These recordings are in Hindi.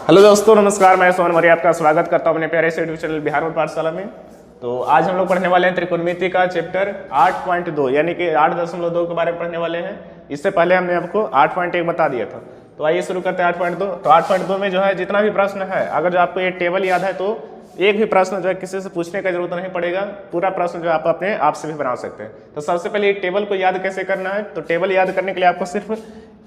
हेलो दोस्तों, नमस्कार। मैं सोहन मौर्य आपका स्वागत करता हूं अपने प्यारे से यूट्यूब चैनल बिहार बोर्ड पाठशाला में। तो आज हम लोग पढ़ने वाले हैं त्रिकोणमिति का चैप्टर 8.2 यानी कि 8.2 के बारे में पढ़ने वाले हैं। इससे पहले हमने आपको 8.1 बता दिया था। तो आइए शुरू करते हैं 8.2। तो 8.2 में जो है जितना भी प्रश्न है, अगर जो आपको ये टेबल याद है तो एक भी प्रश्न जो है किसी से पूछने का जरूरत नहीं पड़ेगा। पूरा प्रश्न जो आप अपने आप से भी बना सकते हैं। तो सबसे पहले टेबल को याद कैसे करना है, तो टेबल याद करने के लिए आपको सिर्फ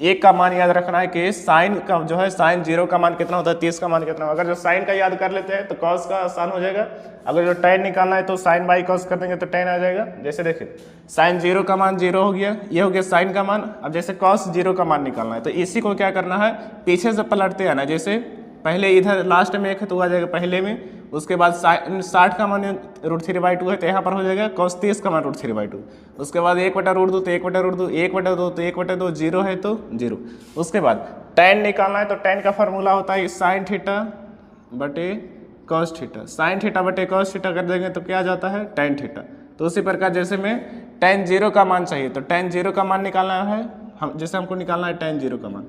एक का मान याद रखना है कि साइन का जो है साइन 0 का मान कितना होता है, 30 का मान कितना होगा। अगर जो साइन का याद कर लेते हैं तो कॉस का आसान हो जाएगा। अगर जो tan निकालना है तो साइन बाई कॉस कर देंगे तो tan आ जाएगा। जैसे देखिए साइन 0 का मान 0 हो गया, ये हो गया साइन का मान। अब जैसे कॉस 0 का मान निकालना है तो इसी को क्या करना है, पीछे से पलटते आना। जैसे पहले इधर लास्ट में एक है तो आ जाएगा पहले में, उसके बाद साइन 60 का मान √3/2 है तो यहाँ पर हो जाएगा cos 30 का मान √3/2। उसके बाद 1/√2 तो 1/√2, 1/2 तो 1/2, 0 है तो 0। उसके बाद tan निकालना है तो tan का फार्मूला होता है साइन थीटा बटे cos थीटा। साइन थीटा बटे cos थीटा कर देंगे तो क्या जाता है tan थीटा। तो उसी प्रकार जैसे में tan 0 का मान चाहिए तो tan 0 का मान निकालना है, जैसे हमको निकालना है tan 0 का मान,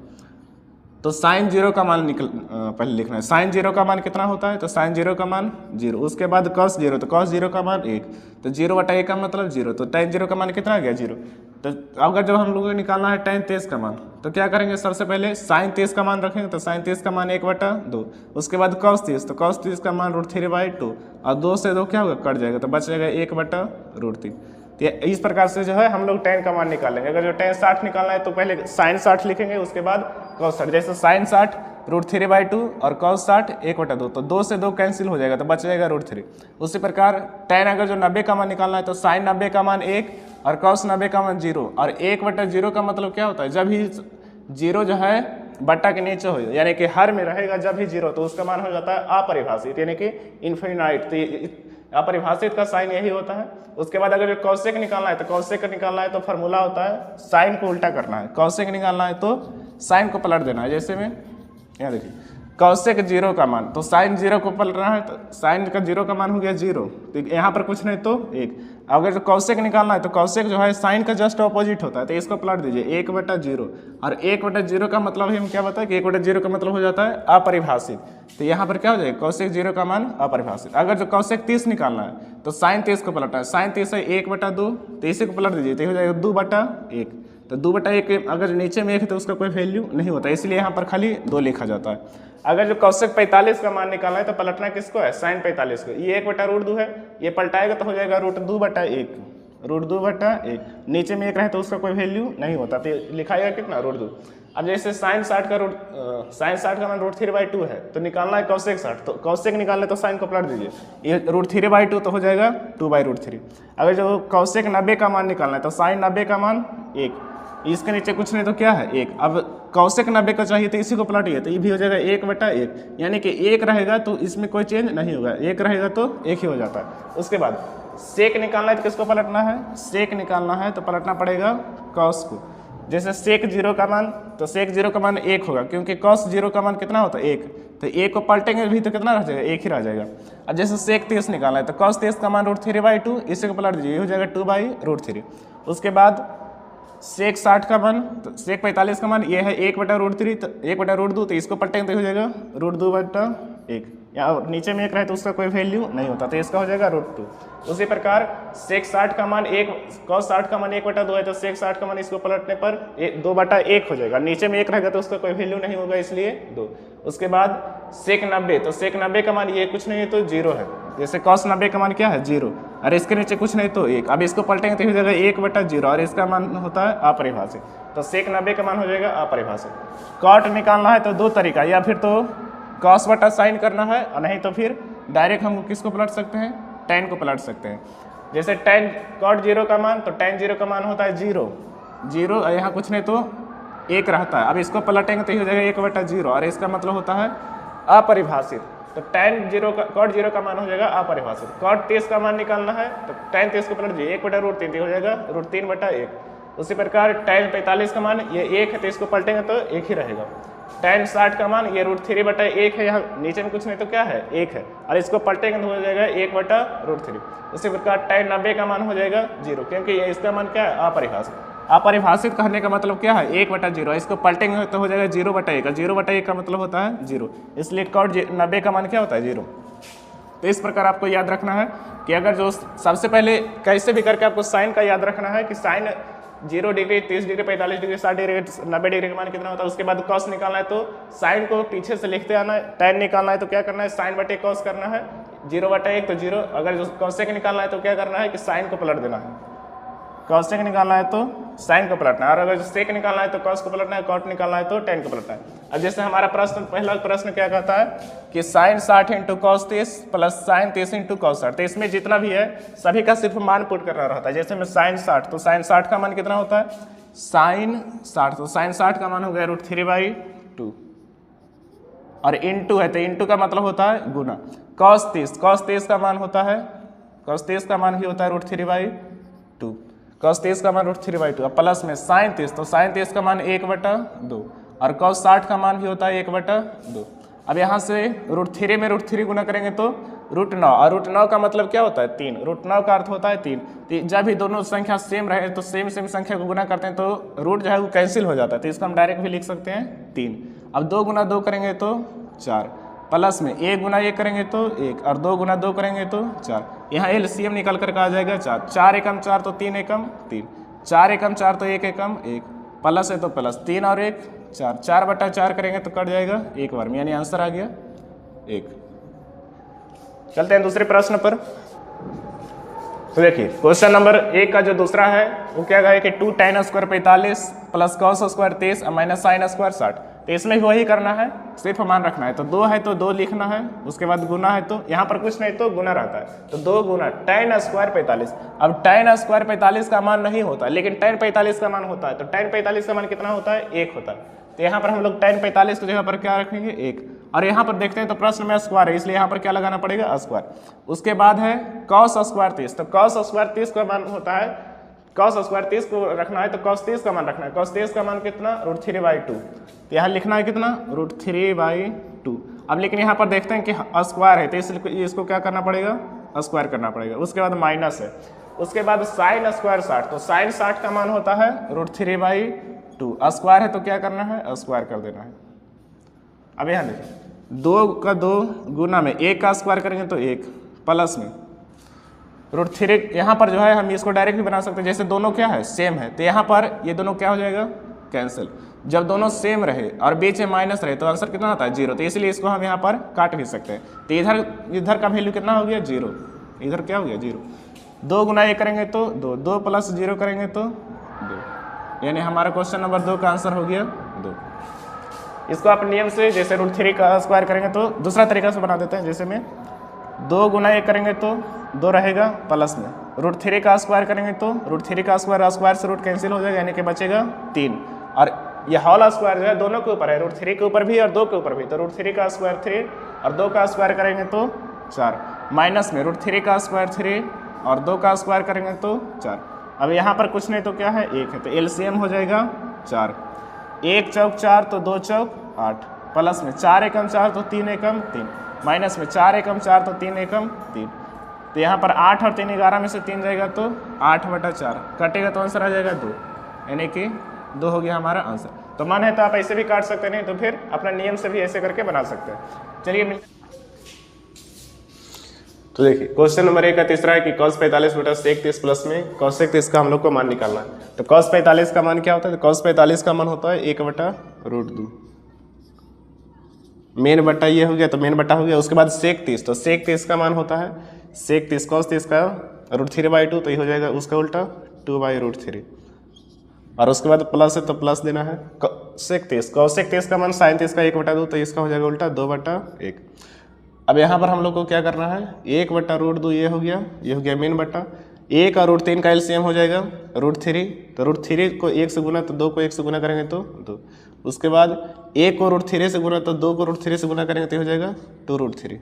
तो साइन 0 का मान पहले लिखना है। साइन 0 का मान कितना होता है, तो साइन 0 का मान 0। उसके बाद cos 0 तो cos 0 का मान 1, तो 0/1 का मतलब 0, तो tan 0 का मान कितना आ गया 0। तो अगर जब हम लोगों को निकालना है tan 30 का मान तो क्या करेंगे, सबसे पहले साइन 30 का मान रखेंगे तो साइन 30 का मान 1/2। उसके बाद cos 30 तो cos 30 का मान √3/2 और 2 से 2 क्या होगा, कट जाएगा तो बच जाएगा 1/√3। तो इस प्रकार से जो है हम लोग tan का मान निकालेंगे। अगर जो tan 60 निकालना है तो पहले साइन 60 लिखेंगे, उसके बाद cos 60। जैसे साइन 60 √3/2 और cos 60 1/2, तो 2 से 2 कैंसिल हो जाएगा तो बच जाएगा √3। उसी प्रकार tan अगर जो 90 का मान निकालना है तो साइन 90 का मान 1 और cos 90 का मान 0। और 1/0 का मतलब क्या होता है, जब ही 0 जो है बट्टा के नीचे हो यानी कि हर में रहेगा जब भी 0 तो उसका मान हो जाता है अपरिभाषित यानी कि इन्फिनाइट। तो अपरिभाषित का साइन यही होता है। उसके बाद अगर जो कौशिक निकालना है तो कौशिक निकालना है तो फार्मूला होता है साइन को उल्टा करना है। कौशिक निकालना है तो साइन को पलट देना है। जैसे में यहाँ देखिए कौशिक 0 का मान तो साइन 0 को पलटना है, तो साइन का 0 का मान हो गया 0, तो यहाँ पर कुछ नहीं तो 1। अगर जो कौशिक निकालना है तो कौशिक जो है साइन का जस्ट ऑपोजिट होता है, तो इसको पलट दीजिए 1/0। और 1/0 का मतलब हम क्या बताए कि 1/0 का मतलब हो जाता है अपरिभाषित। तो यहाँ पर क्या हो जाएगा, कौशिक 0 का मान अपरिभाषित। अगर जो कौशिक 30 निकालना है तो साइन 30 को पलटना है। साइन 30 है 1/2, तो इसी को पलट दीजिए तो हो जाएगा 2/1। तो 2/1 अगर नीचे में 1 है तो उसका कोई वैल्यू नहीं होता, इसलिए यहाँ पर खाली 2 लिखा जाता है। अगर जो कौशिक 45 का मान निकालना है तो पलटना किसको है, साइन 45 को। ये 1/√2 है, ये पलटाएगा तो हो जाएगा √2/1, √2/1। नीचे में 1 रहे तो उसका कोई वैल्यू नहीं होता, तो लिखाएगा कितना √2। अब जैसे साइन 60 का मान √3/2 है तो निकालना है कौशिक 60, तो कौशिक निकालना है तो साइन को पलट दीजिए, ये √3/2 तो हो जाएगा 2/√3। अगर जो कौशिक 90 का मान निकालना है तो साइन 90 का मान 1, इसके नीचे कुछ नहीं तो क्या है 1। अब कौशिक 90 का चाहिए तो इसी को पलटिए तो ये भी हो जाएगा 1/1, यानी कि 1 रहेगा तो इसमें कोई चेंज नहीं होगा, 1 रहेगा तो 1 ही हो जाता है। उसके बाद सेक निकालना है तो किसको पलटना है, सेक निकालना है तो पलटना पड़ेगा कॉस को। जैसे सेक 0 का मान तो सेक 0 का मान 1 होगा, क्योंकि cos 0 का मान कितना होता है 1, तो 1 को पलटेंगे भी तो कितना रह जाएगा 1 ही रह जाएगा। अब जैसे सेक 30 निकालना है तो cos 30 का मान √3/2, इसी को पलट दीजिए, ये हो जाएगा 2/√3। उसके बाद सेक 60 का मान तो सेक 45 का मान ये है 1/√3, तो 1/√2, तो इसको पलटेंगे तो हो जाएगा √2/1। यहाँ नीचे में 1 रहे तो उसका कोई वैल्यू नहीं होता, तो इसका हो जाएगा √2। उसी प्रकार सेक 60 का मान 1, cos 60 का मान 1/2 है तो सेक 60 का मान इसको पलटने पर 2/1 हो जाएगा। नीचे में 1 रहेगा तो उसका कोई वैल्यू नहीं होगा, इसलिए 2। उसके बाद सेक 90 तो सेक 90 का मान ये कुछ नहीं है तो 0 है। जैसे cos 90 का मान क्या है 0, और इसके नीचे कुछ नहीं तो 1। अब इसको पलटेंगे तो हो जाएगा 1/0 और इसका मान होता है अपरिभाषित, तो सेक 90 का मान हो जाएगा अपरिभाषित। कॉट निकालना है तो 2 तरीका, या फिर तो cos/sin करना है और नहीं तो फिर डायरेक्ट हम किसको पलट सकते हैं, tan को पलट सकते हैं। जैसे tan cot 0 का मान तो tan 0 का मान होता है 0 और यहाँ कुछ नहीं तो 1 रहता है। अब इसको पलटेंगे तो हो जाएगा 1/0 और इसका मतलब होता है अपरिभाषित। तो tan 0 का cot 0 का मान हो जाएगा अपरिभाषित। cot 30 का मान निकालना है तो tan 30 को पलट दीजिए 1/√3 हो जाएगा √3/1। उसी प्रकार tan 45 का मान ये 1 है तो इसको पलटेंगे तो 1 ही रहेगा। tan 60 का मान ये √3/1 है, यहाँ नीचे में कुछ नहीं तो क्या है 1 है, और इसको पलटेंगे तो हो जाएगा 1/√3। उसी प्रकार tan 90 का मान हो जाएगा 0, क्योंकि ये इसका मान क्या है अपरिभाषित। अपरिभाषित करने का मतलब क्या है, 1/0। इसको पलटेंगे तो हो जाएगा 0/1, और 0/1 का मतलब होता है 0, इसलिए कॉट 90 का मान क्या होता है 0। तो इस प्रकार आपको याद रखना है कि अगर जो सबसे पहले कैसे भी करके आपको साइन का याद रखना है कि sine 0 degree, 30 degree, 45 degree, 60 degree, 90 degree का मान कितना होता है। उसके बाद कॉस निकालना है तो साइन को पीछे से लिखते आना है, tan निकालना है तो क्या करना है, साइन बटे कॉस करना है, 0/1 तो 0। अगर जो कॉसेक निकालना है तो क्या करना है कि साइन को पलट देना है, कॉसेक निकालना है तो साइन को पलटना है, और अगर सेक निकालना है तो कॉस को पलटना है, कॉट निकालना है तो टेन को पलटना है। अब जैसे हमारा प्रश्न, पहला प्रश्न क्या कहता है कि sine 60 into cos 30 plus sine 30 into cos 60। तो इसमें जितना भी है सभी का सिर्फ मान पुट करना रहता है। जैसे में साइन 60, तो साइन 60 का मान कितना होता है, साइन 60, तो साइन 60 का मान हो गया √3/2, और इंटू है तो इंटू का मतलब होता है गुना। कॉस 30 का मान होता है, कॉस 30 का मान भी होता है √3/2, कॉस 30 का मान √3/2। अब प्लस में साइन 30, तो साइन 30 का मान 1/2, और कॉस 60 का मान भी होता है 1/2। अब यहाँ से √3 में √3 गुना करेंगे तो √9, और √9 का मतलब क्या होता है 3, √9 का अर्थ होता है 3। जब भी दोनों संख्या सेम रहे तो सेम संख्या को गुना करते हैं तो रूट जो है वो कैंसिल हो जाता है, तो इसको हम डायरेक्ट भी लिख सकते हैं 3। अब 2 गुना 2 करेंगे तो 4, प्लस में 1 गुना 1 करेंगे तो 1, और 2 गुना 2 करेंगे तो 4। यहाँ एलसीएम निकल कर आ जाएगा 4, 4 एकम 4 तो 3 एकम 3, 4 एकम 4 तो 1 एकम 1, प्लस है तो प्लस 3 और 1 4, 4/4 करेंगे तो कट जाएगा एक बार में, यानी आंसर आ गया 1। चलते हैं दूसरे प्रश्न पर। तो देखिए क्वेश्चन नंबर 1 का जो दूसरा है वो क्या है कि 2 tan² 45 plus cos² 30 minus sin² 60। तो इसमें भी वही करना है, सिर्फ मान रखना है। तो 2 है तो 2 लिखना है, उसके बाद गुना है तो यहाँ पर कुछ नहीं तो गुना रहता है, तो 2 गुना tan² 45। अब tan² 45 का मान नहीं होता, लेकिन tan 45 का मान होता है। तो tan 45 का मान कितना होता है 1 होता है। तो यहाँ पर हम लोग tan 45 की जगह पर क्या रखेंगे 1, और यहाँ पर देखते हैं तो प्रश्न में स्क्वायर है, इसलिए यहाँ पर क्या लगाना पड़ेगा स्क्वायर। उसके बाद है cos² 30, तो cos² 30 का मान होता है, cos² 30 को रखना है तो cos 30 का मान रखना है। cos 30 का मान कितना √3/2, तो यहाँ लिखना है कितना √3/2। अब लेकिन यहाँ पर देखते हैं कि स्क्वायर है तो इसलिए इसको क्या करना पड़ेगा स्क्वायर करना पड़ेगा। उसके बाद माइनस है, उसके बाद sin² 60, तो sin 60 का मान होता है √3/2, स्क्वायर है तो क्या करना है स्क्वायर कर देना है। अब यहाँ देखिए 2 का 2 गुना में 1 का स्क्वायर करेंगे तो 1, प्लस में √3, यहाँ पर जो है हम इसको डायरेक्ट भी बना सकते हैं, जैसे दोनों क्या है सेम है तो यहाँ पर ये दोनों क्या हो जाएगा कैंसिल। जब दोनों सेम रहे और बीच में माइनस रहे तो आंसर कितना आता है 0, तो इसलिए इसको हम यहाँ पर काट भी सकते हैं। तो इधर का वैल्यू कितना हो गया 0, इधर क्या हो गया 0। 2 गुना 1 करेंगे तो 2, 2 प्लस 0 करेंगे तो 2, यानी हमारा क्वेश्चन नंबर 2 का आंसर हो गया 2। इसको आप नियम से जैसे √3 का स्क्वायर करेंगे तो दूसरा तरीका से बना देते हैं। जैसे में 2 गुना 1 करेंगे तो 2 रहेगा, प्लस में √3 का स्क्वायर करेंगे तो √3 का स्क्वायर से रूट कैंसिल हो जाएगा, यानी कि बचेगा 3। और ये होल स्क्वायर जो है दोनों के ऊपर है, √3 के ऊपर भी और 2 के ऊपर भी, तो √3 का स्क्वायर 3 और 2 का स्क्वायर करेंगे तो 4, माइनस में √3 का स्क्वायर 3 और 2 का स्क्वायर करेंगे तो 4। अब यहाँ पर कुछ नहीं तो क्या है 1 है, तो एलसीएम हो जाएगा 4, 1 चौक 4 तो 2 चौक 8, प्लस में 4 एकम 4 तो 3 एकम 3, माइनस में 4 एकम 4 तो 3 एकम 3। तो यहाँ पर 8 और 3 11 में से 3 जाएगा तो 8/4 कटेगा तो आंसर आ जाएगा 2, यानी कि 2 हो गया हमारा आंसर। तो मन है तो आप ऐसे भी काट सकते हैं, नहीं तो फिर अपना नियम से भी ऐसे करके बना सकते हैं। चलिए तो देखिए क्वेश्चन नंबर 1 का तीसरा है कि cos 45 बटा sec 30 प्लस में cos 30 का हम लोग को मान निकालना है। तो cos 45 का मान क्या होता है, तो cos 45 का मान होता है 1/√2, मेन बट्टा ये हो गया तो मेन बट्टा हो गया। उसके बाद sec 30, तो sec 30 का मान होता है sec 30 cos 30 का √3/2, तो ये हो जाएगा उसका उल्टा 2/√3, और उसके बाद प्लस है तो प्लस देना है। sec 30 cos 30 का मान sin 30 का 1/2, तो इसका हो जाएगा उल्टा 2/1। अब यहाँ पर हम लोग को क्या करना है 1/√2, ये हो गया मेन बट्टा, 1 और √3 का एलसीएम हो जाएगा √3, तो √3 को 1 से गुना तो 2 को 1 से गुना करेंगे तो 2, उसके बाद 1 को √3 से गुना तो 2 को √3 से गुना करेंगे तो हो जाएगा 2√3।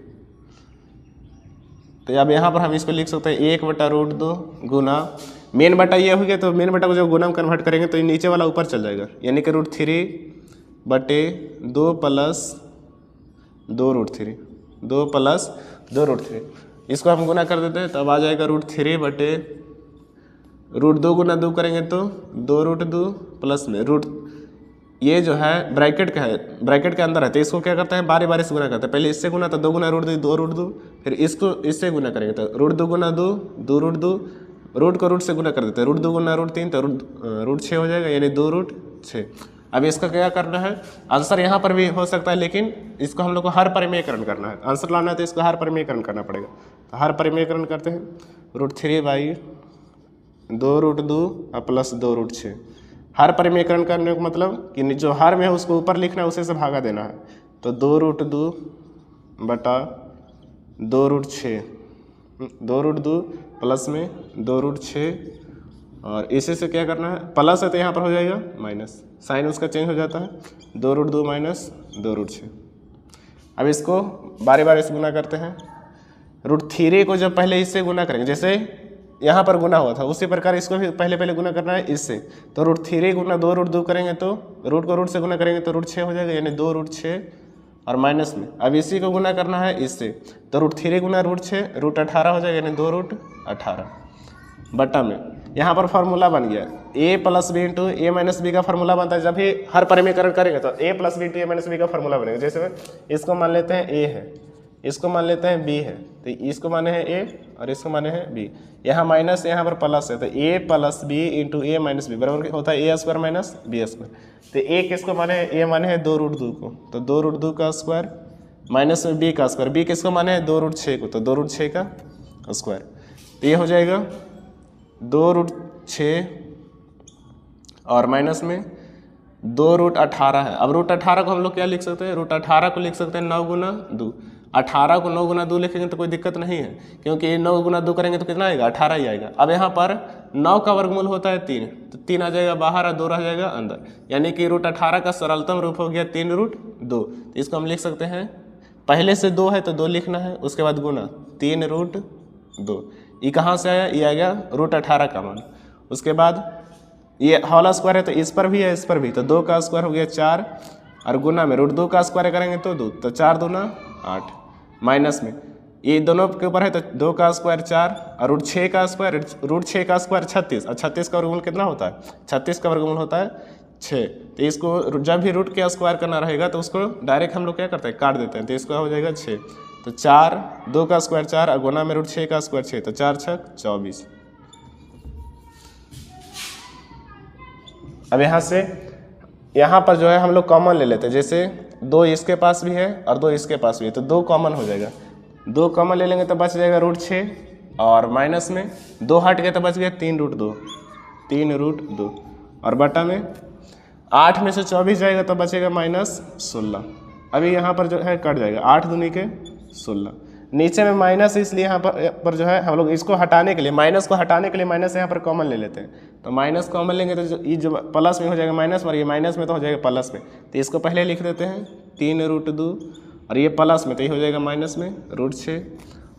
तो अब यहाँ पर हम इसको लिख सकते हैं 1/√2 गुना मेन बटा ये हो गया, तो मेन बटा को जब गुना में कन्वर्ट करेंगे तो ये नीचे वाला ऊपर चल जाएगा, यानी कि √3/2 प्लस 2√3, 2 प्लस 2√3, इसको हम गुना कर देते हैं तब आ जाएगा √3/2 रूट 2 गुना 2 करेंगे तो 2 रूट 2 प्लस में रूट, ये जो है ब्रैकेट का है, ब्रैकेट के अंदर है तो इसको क्या करते हैं बारी बारी से गुना करते हैं। पहले इससे गुना तो 2 गुना रूट 2, 2 रूट 2, फिर इसको इससे गुना करेंगे तो रूट 2 गुना 2, 2 रूट 2, रूट को रूट से गुना कर देते हैं, रूट 2 गुना रूट 3 तो रूट 6 हो जाएगा, यानी 2 रूट 6। अब इसका क्या करना है, आंसर यहाँ पर भी हो सकता है लेकिन इसको हम लोग को हर परिमेयकरण करना है, आंसर लाना है तो इसको हर परिमेयकरण करना पड़ेगा। तो हर परिमेयकरण करते हैं, रूट 3 बाई 2 रूट 2 और प्लस 2 रूट 6। हर परिमेयकरण करने का मतलब कि जो हर में है उसको ऊपर लिखना है, उसे से भागा देना है। तो 2 रूट 2 बटा 2 रूट 6, 2 रूट 2 प्लस में 2 रूट 6, और इसी से क्या करना है, प्लस है तो यहाँ पर हो जाएगा माइनस, साइन उसका चेंज हो जाता है, 2 रूट 2 माइनस 2 रूट 6। अब इसको बारी बारी से गुना करते हैं। रूट 3 को जब पहले इससे गुना करेंगे, जैसे यहाँ पर गुना हुआ था उसी प्रकार इसको भी पहले गुना करना है इससे। तो रूट 3 गुना 2 रूट 2 करेंगे तो रूट को रूट से गुना करेंगे तो रूट 6 हो जाएगा, यानी 2 रूट 6 और माइनस में अब इसी को गुना करना है इससे, तो रूट 3 गुना रूट 6 रूट 18 हो जाएगा, यानी 2 रूट 18 बटा में। यहाँ पर फार्मूला बन गया a plus B into A minus B का फार्मूला बनता है। जब भी हर परिमेयकरण करेंगे तो a plus B into A minus B का फार्मूला बनेगा। जैसे इसको मान लेते हैं a है, इसको मान लेते हैं b है, तो इसको माने हैं a और इसको माने हैं b। यहाँ माइनस यहाँ पर प्लस है तो a plus B into A minus B बराबर होता है a square minus B square. तो a किसको माने हैं, a माने हैं 2 रूट 2 को, तो 2 रूट 2 का स्क्वायर माइनस में b का स्क्वायर, b किसको माने हैं 2 रूट 6 को, तो 2 रूट 6 का स्क्वायर। तो ये हो जाएगा 2 रूट 6 और माइनस में 2 रूट 18 है। अब रूट 18 को हम लोग क्या लिख सकते हैं, रूट 18 को लिख सकते हैं 9 गुना 2। 18 को 9 गुना 2 लिखेंगे तो कोई दिक्कत नहीं है, क्योंकि 9 गुना 2 करेंगे तो कितना आएगा, 18 ही आएगा। अब यहाँ पर 9 का वर्गमूल होता है 3, तो 3 आ जाएगा बाहर और 2 रह जाएगा अंदर, यानी कि रूट 18 का सरलतम रूप हो गया 3 रूट 2। तो इसको हम लिख सकते हैं, पहले से 2 है तो 2 लिखना है, उसके बाद गुना 3 रूट 2। ये कहाँ से आया, ये आ गया रूट 18 का मान। उसके बाद ये हॉला स्क्वायर है तो इस पर भी है इस पर भी, तो 2 का स्क्वायर हो गया 4 और गुना में रूट 2 का स्क्वायर करेंगे तो 2, तो 4 दूना 8 माइनस में ये दोनों के ऊपर है तो 2 का स्क्वायर 4 और रूट 6 का स्क्वायर, रूट 6 का स्क्वायर 36 और 36 का वर्गमूल कितना होता है, 36 का वर्गमूल होता है 6। तो इसको जब भी रूट के स्क्वायर करना रहेगा तो उसको डायरेक्ट हम लोग क्या करते हैं, काट देते हैं, तो इसका हो जाएगा 6। तो 4 2 का स्क्वायर 4 और गुना में रूट 6 का स्क्वायर 6, तो 4 छक 24। अब यहाँ से यहाँ पर जो है हम लोग कॉमन ले लेते हैं, जैसे 2 इसके पास भी है और 2 इसके पास भी है, तो 2 कॉमन हो जाएगा। 2 कॉमन ले लेंगे तो बच जाएगा रूट 6 और माइनस में 2 हट गया तो बच गया 3 रूट 2, 3 रूट 2 और बटा में 8 में से 24 जाएगा तो बचेगा माइनस 16। अभी यहाँ पर जो है कट जाएगा, 8 दूनी के 16, नीचे में माइनस, इसलिए यहाँ पर जो है हम लोग इसको हटाने के लिए, माइनस को हटाने के लिए माइनस यहाँ पर कॉमन ले लेते हैं। तो माइनस कॉमन लेंगे तो ये जो प्लस में हो जाएगा माइनस और ये माइनस में तो हो जाएगा प्लस में, तो इसको पहले लिख देते हैं 3 रूट 2 और ये प्लस में तो ये हो जाएगा माइनस में रूट 6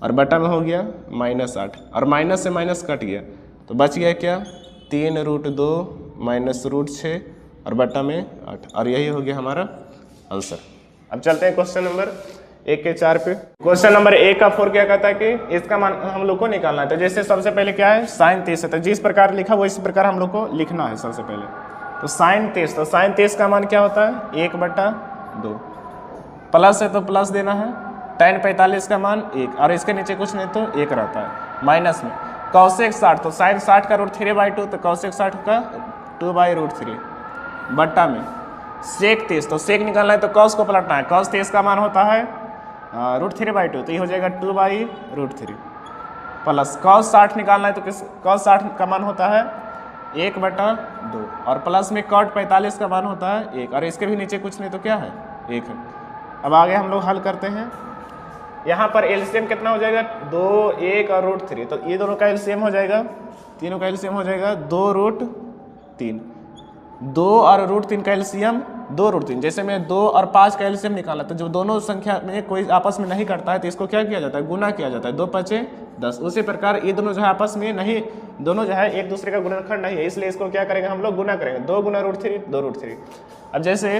और बटा में हो गया माइनस 8 और माइनस से माइनस कट गया तो बच गया क्या, 3 रूट 2 माइनस रूट 6 और बटा में 8, और यही हो गया हमारा आंसर। अब चलते हैं क्वेश्चन नंबर 1 के 4 पे। क्वेश्चन नंबर 1 का 4 क्या कहता है कि इसका मान हम लोग को निकालना है। तो जैसे सबसे पहले क्या है, साइन 30 है, तो जिस प्रकार लिखा वो इस प्रकार हम लोग को लिखना है सबसे पहले। तो साइन 30, तो साइन 30 का मान क्या होता है 1/2, प्लस है तो प्लस देना है, tan 45 का मान 1 और इसके नीचे कुछ नहीं तो 1 रहता है, माइनस में cosec 60, तो साइन 60 का रूट 3/2 तो cosec 60 का 2/√3 बट्टा में sec 30, तो sec निकालना है तो cos को पलटना है, cos 30 का मान होता है √3/2 तो ये हो जाएगा 2/√3 प्लस cos 60 निकालना है तो cos 60 का मान होता है 1/2 और प्लस में cot 45 का मान होता है 1 और इसके भी नीचे कुछ नहीं तो क्या है 1 है। अब आगे हम लोग हल करते हैं। यहाँ पर एलसीएम कितना हो जाएगा 2, 1 और √3, तो ये दोनों का एलसीएम हो जाएगा, तीनों का एलसीएम हो जाएगा 2√3, 2 और √3 का एलसीएम 2√3। जैसे मैं 2 और 5 का एलसीएम निकाला तो जो दोनों संख्या में कोई आपस में नहीं करता है तो इसको क्या किया जाता है, गुना किया जाता है, 2 5 10। उसी प्रकार ये दोनों जो है आपस में नहीं, दोनों जो है एक दूसरे का गुणनखंड नहीं है, इसलिए इसको क्या करेंगे हम लोग गुना करेंगे, 2 गुना √3 2√3। अब जैसे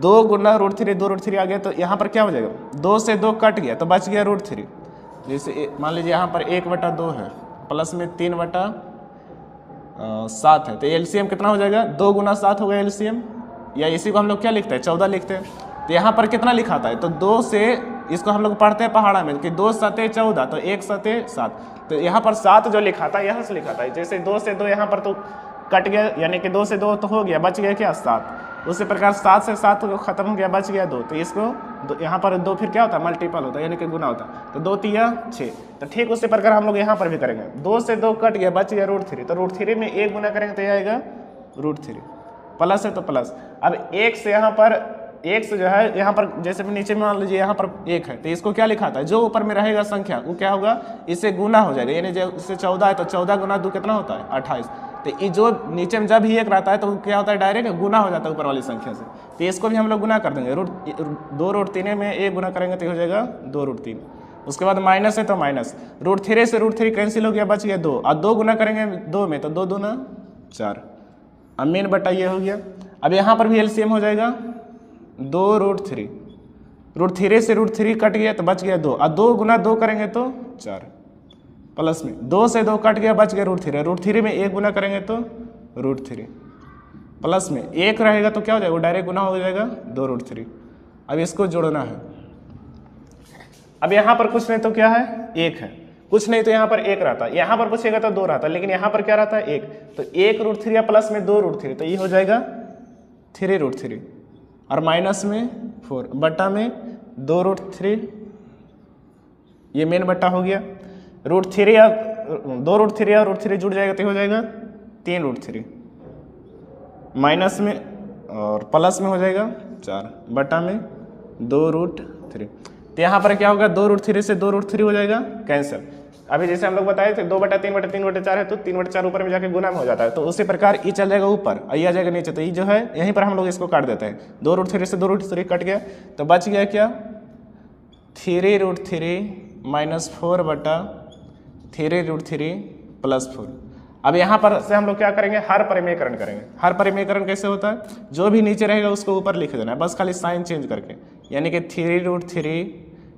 2 गुना √3 2√3 आ गया तो यहाँ पर क्या हो जाएगा, 2 से 2 कट गया तो बच गया √3। जैसे मान लीजिए यहाँ पर 1/2 है प्लस में 3/2 7 है, तो एलसीएम कितना हो जाएगा, 2 गुना 7 होगा एलसीएम, या इसी को हम लोग क्या लिखते हैं 14 लिखते हैं। तो यहाँ पर कितना लिखा था, तो 2 से इसको हम लोग पढ़ते हैं पहाड़ा में कि 2 सते 14, तो 1 सते 7, तो यहाँ पर 7 जो लिखा था यहाँ से लिखा था, जैसे 2 से 2 यहाँ पर तो कट गया, यानी कि 2 से 2 तो हो गया, बच गया क्या 7। उसी प्रकार 7 से 7 खत्म हो गया, बच गया 2, तो इसको यहाँ पर 2 फिर क्या होता है मल्टीपल होता है, यानी कि गुना होता है, तो 2 तिया 6। तो ठीक उसी प्रकार हम लोग यहाँ पर भी करेंगे, 2 से 2 कट गया, बच गया √3, तो √3 में 1 गुना करेंगे तो यह आएगा √3, प्लस है तो प्लस। अब 1 से यहाँ पर 1 से जो है यहाँ पर जैसे भी नीचे में मान लीजिए यहाँ पर 1 है, तो इसको क्या लिखा था, जो ऊपर में रहेगा संख्या वो क्या होगा, इससे गुना हो जाएगा, यानी जब इससे 14 है तो 14 गुना 2 कितना होता है 28, तो ये जो नीचे में जब ही 1 रहता है तो क्या होता है डायरेक्ट गुना हो जाता है ऊपर वाली संख्या से, तो इसको भी हम लोग गुना कर देंगे, 2√3 में 1 गुना करेंगे तो हो जाएगा 2√3। उसके बाद माइनस है तो माइनस, √3 से √3 कैंसिल हो गया, बच गया 2, और 2 गुना करेंगे 2 में तो 2 दूना 4, अब मेन बटा ये हो गया। अब यहाँ पर भी एलसीएम हो जाएगा 2√3, √3 से √3 कट गया तो बच गया 2, और 2 गुना 2 करेंगे तो 4, प्लस में 2 से 2 कट गया, बच गया √3 में 1 गुना करेंगे तो √3, प्लस में 1 रहेगा तो क्या हो जाएगा, वो डायरेक्ट गुना हो जाएगा 2√3। अब इसको जोड़ना है, अब यहाँ पर कुछ नहीं तो क्या है 1 है, कुछ नहीं तो यहाँ पर 1 रहता, यहाँ पर पूछेगा तो 2 रहता, लेकिन यहाँ पर क्या रहता है 1, तो 1√3 या प्लस में 2√3, तो ये हो जाएगा 3√3, और माइनस में 4 बटा में 2√3, ये मेन बटा हो गया, √3 या 2√3 या √3 जुड़ जाएगा तो हो जाएगा 3√3, माइनस में और प्लस में हो जाएगा 4 बटा में 2√3। तो यहाँ पर क्या होगा 2√3 से 2√3 हो जाएगा कैंसिल। अभी जैसे हम लोग बताए थे 2/3/3/4 है, तो 3/4 ऊपर में जाके गुना में हो जाता है, तो उसी प्रकार ये चल जाएगा ऊपर और ये आ जाएगा नीचे, तो ये जो है यहीं पर हम लोग इसको काट देते हैं, 2√3 से 2√3 कट गया तो बच गया क्या 3√3 माइनस 4 बटा 3√3 प्लस 4। अब यहाँ पर से हम लोग क्या करेंगे, हर परिमेयकरण करेंगे। हर परिमेयकरण कैसे होता है, जो भी नीचे रहेगा उसको ऊपर लिख देना है, बस खाली साइन चेंज करके, यानी कि 3√3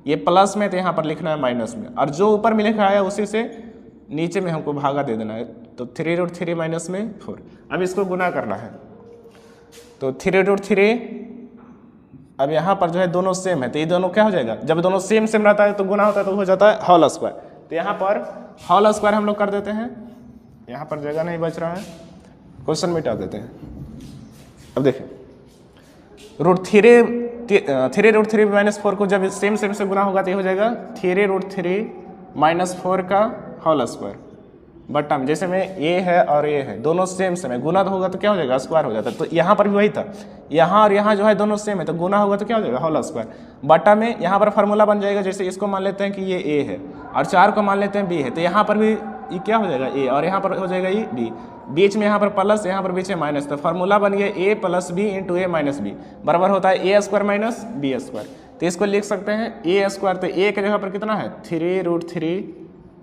ये प्लस में तो यहाँ पर लिखना है माइनस में, और जो ऊपर में लिखा है उसी से नीचे में हमको भागा दे देना है, तो 3√3 माइनस में 4। अब इसको गुना करना है, तो 3√3 अब यहाँ पर जो है दोनों सेम है, तो ये दोनों क्या हो जाएगा, जब दोनों सेम सेम रहता है तो गुना होता है तो हो जाता है होल स्क्वायर। तो यहाँ पर होल स्क्वायर हम लोग कर देते हैं, यहाँ पर जगह नहीं बच रहा है, क्वेश्चन मिटा देते हैं। अब देखिए √3 माइनस 4 को जब सेम सेम से गुना होगा तो ये हो जाएगा 3√3 माइनस 4 का होल स्क्वायर बटा में, जैसे में ए है और ए है दोनों सेम सेम है, गुना तो होगा तो क्या हो जाएगा स्क्वायर हो जाता है, तो यहाँ पर भी वही था, यहाँ और यहाँ जो है दोनों सेम है तो गुना होगा तो क्या हो जाएगा होल स्क्वायर बटा में, यहाँ पर फार्मूला बन जाएगा, जैसे इसको मान लेते हैं कि ये ए है और 4 को मान लेते हैं बी है, तो यहाँ पर भी ये क्या हो जाएगा ए और यहाँ पर हो जाएगा ये बी, बीच में यहाँ पर प्लस यहाँ पर बीच में माइनस, तो फार्मूला बन गया ए plus B into A minus B बराबर होता है ए स्क्वायर माइनस बी स्क्वायर। तो इसको लिख सकते हैं ए स्क्वायर, तो ए की जगह पर कितना है 3√3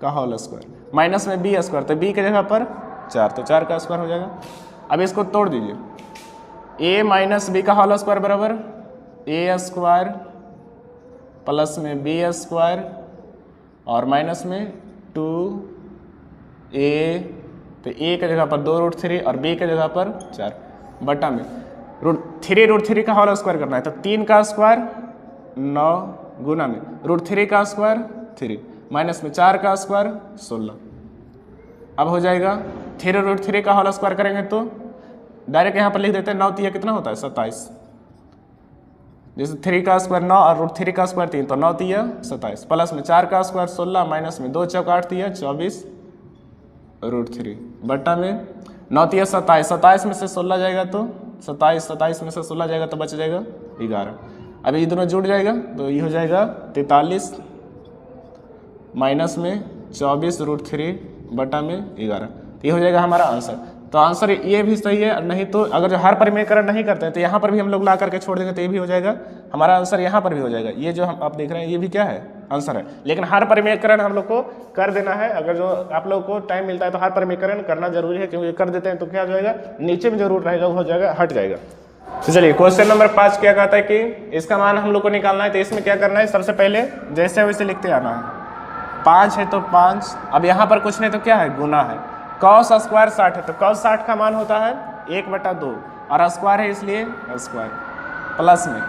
का होल स्क्वायर माइनस में बी स्क्वायर, तो बी की जगह पर 4, तो 4 का स्क्वायर हो जाएगा। अब इसको तोड़ दीजिए, ए माइनस बी का होल स्क्वायर बराबर ए स्क्वायर प्लस में बी स्क्वायर और माइनस में 2a, तो a की जगह पर 2√3 और b की जगह पर 4 बटा में 3√3 का होल स्क्वायर करना है, तो 3 का स्क्वायर 9 गुना में √3 का स्क्वायर 3 माइनस में 4 का स्क्वायर 16। अब हो जाएगा 3√3 का होल स्क्वायर करेंगे तो डायरेक्ट यहाँ पर लिख देते हैं, 9 तिया कितना होता है 27, जैसे 3 का स्क्वायर 9 और √3 का स्क्वायर 3, तो 9 तिया 27 प्लस में 4 का स्क्वायर 16 माइनस में 2 चौक 8 तिया 24√3 बटा में 9 तिया 27, 27 में से 16 जाएगा तो 27 में से 16 जाएगा तो बच जाएगा 11। अब ये दोनों जुड़ जाएगा तो ये हो जाएगा 43 माइनस में 24√3 बटा में 11, तो ये हो जाएगा हमारा आंसर। तो आंसर ये भी सही है, नहीं तो अगर जो हर परिमेयकरण नहीं करते हैं तो यहाँ पर भी हम लोग ला करके छोड़ देंगे तो ये भी हो जाएगा, हमारा आंसर यहाँ पर भी हो जाएगा। ये जो हम आप देख रहे हैं ये भी क्या है आंसर है, लेकिन हर परिमेयकरण हम लोग को कर देना है। अगर जो आप लोग को टाइम मिलता है तो हर परिमेयकरण करना जरूरी है, क्योंकि कर देते हैं तो क्या हो जाएगा, नीचे में जो रूट रहेगा वो हो जाएगा हट जाएगा। तो चलिए क्वेश्चन नंबर 5 क्या कहता है कि इसका मान हम लोग को निकालना है। तो इसमें क्या करना है, सबसे पहले जैसे वैसे लिखते आना है। 5 है तो 5, अब यहाँ पर कुछ नहीं तो क्या है गुना है, कॉस स्क्वायर 60 है तो कॉस 60 का मान होता है 1/2 और स्क्वायर है इसलिए स्क्वायर, प्लस में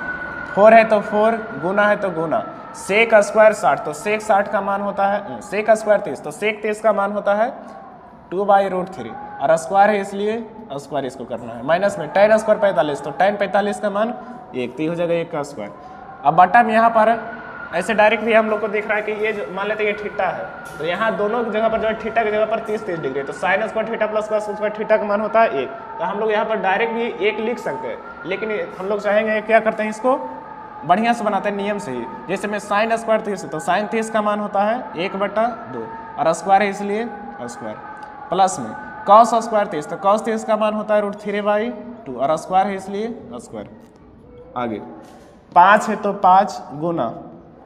4 है तो 4, गुना है तो गुना, सेक स्क्वायर 60 तो सेक 60 का मान होता है सेक स्क्वायर 30 तो सेक 30 का मान होता है 2/√3 और स्क्वायर है इसलिए स्क्वायर इसको करना है, माइनस में tan स्क्वायर 45 तो tan 45 का मान 1 तो हो जाएगा 1 का स्क्वायर। अब बटा में यहाँ पर ऐसे डायरेक्ट भी हम लोग को दिख रहा है कि ये मान लेते हैं ये थीटा है तो यहाँ दोनों जगह पर जो है थीटा की जगह पर 30 डिग्री तो sine square theta plus cos square theta का मान होता है 1 तो हम लोग यहाँ पर डायरेक्ट भी 1 लिख सकते हैं, लेकिन हम लोग चाहेंगे क्या करते हैं इसको बढ़िया से बनाते हैं नियम से ही। जैसे में साइन स्क्वायर 30 तो साइन 30 का मान होता है 1/2 और स्क्वायर है इसलिए स्क्वायर, प्लस में कॉस स्क्वायर 30 तो कॉस 30 का मान होता है √3/2 और स्क्वायर है इसलिए स्क्वायर। आगे 5 है तो 5 गुना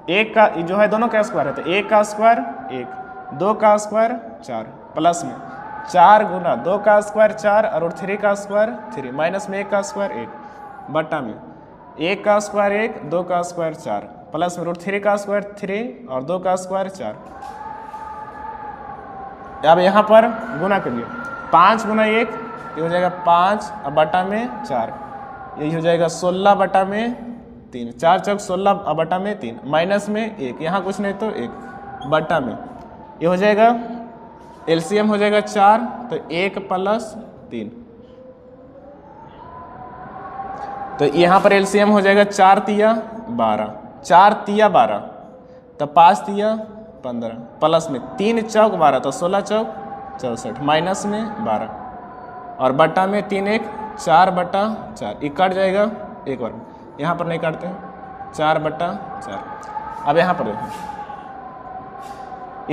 1 का जो है दोनों का स्क्वायर है तो 1 का स्क्वायर 1, 2 का स्क्वायर 4, प्लस में 4 गुना 2 का स्क्वायर 4 और √3 का स्क्वायर 3, माइनस में 1 का स्क्वायर 1, बटा में 1 का स्क्वायर 1, 2 का स्क्वायर 4, प्लस में √3 का स्क्वायर 3 और 2 का स्क्वायर 4। अब यहाँ पर गुना करिए 5 गुना 1 ये हो जाएगा 5 और बटा में 4 यही हो जाएगा 16 बटा में 3, 4 चौक 16 और बटा में 3, माइनस में 1 यहाँ कुछ नहीं तो 1 बटा में ये हो जाएगा एलसीएम हो जाएगा 4 तो 1 + 3 तो यहाँ पर एलसीएम हो जाएगा 4 तिया 12, 4 तिया 12 तो 5 तिया 15 प्लस में 3 चौक 12 तो 16 चौक 64 माइनस में 12 और बटा में 3 1 4/4 ये कट जाएगा एक बार, यहाँ पर नहीं काटते हैं 4/4। अब यहाँ पर देखो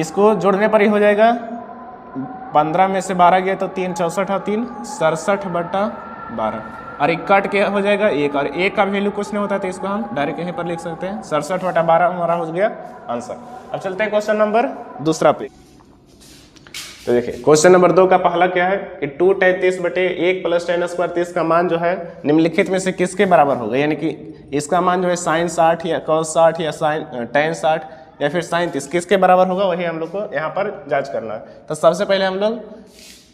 इसको जोड़ने पर ही हो जाएगा 15 में से 12 गया तो 3 64 और 3 67/12 और एक कट के हो जाएगा 1 और 1 का वैल्यू कुछ नहीं होता तो इसको हम डायरेक्ट यहीं पर लिख सकते हैं 67/12 हमारा हो गया आंसर। अब चलते हैं क्वेश्चन नंबर दूसरा पे। तो देखिए क्वेश्चन नंबर 2 का पहला क्या है कि 2 tan 30/1 + tan स्क्वायर 30 का मान जो है निम्नलिखित में से किसके बराबर होगा, यानी कि इसका मान जो है साइन 60 या cos 60 या साइन tan 60 या फिर साइन 30 किसके बराबर होगा वही हम लोग को यहाँ पर जांच करना है। तो सबसे पहले हम लोग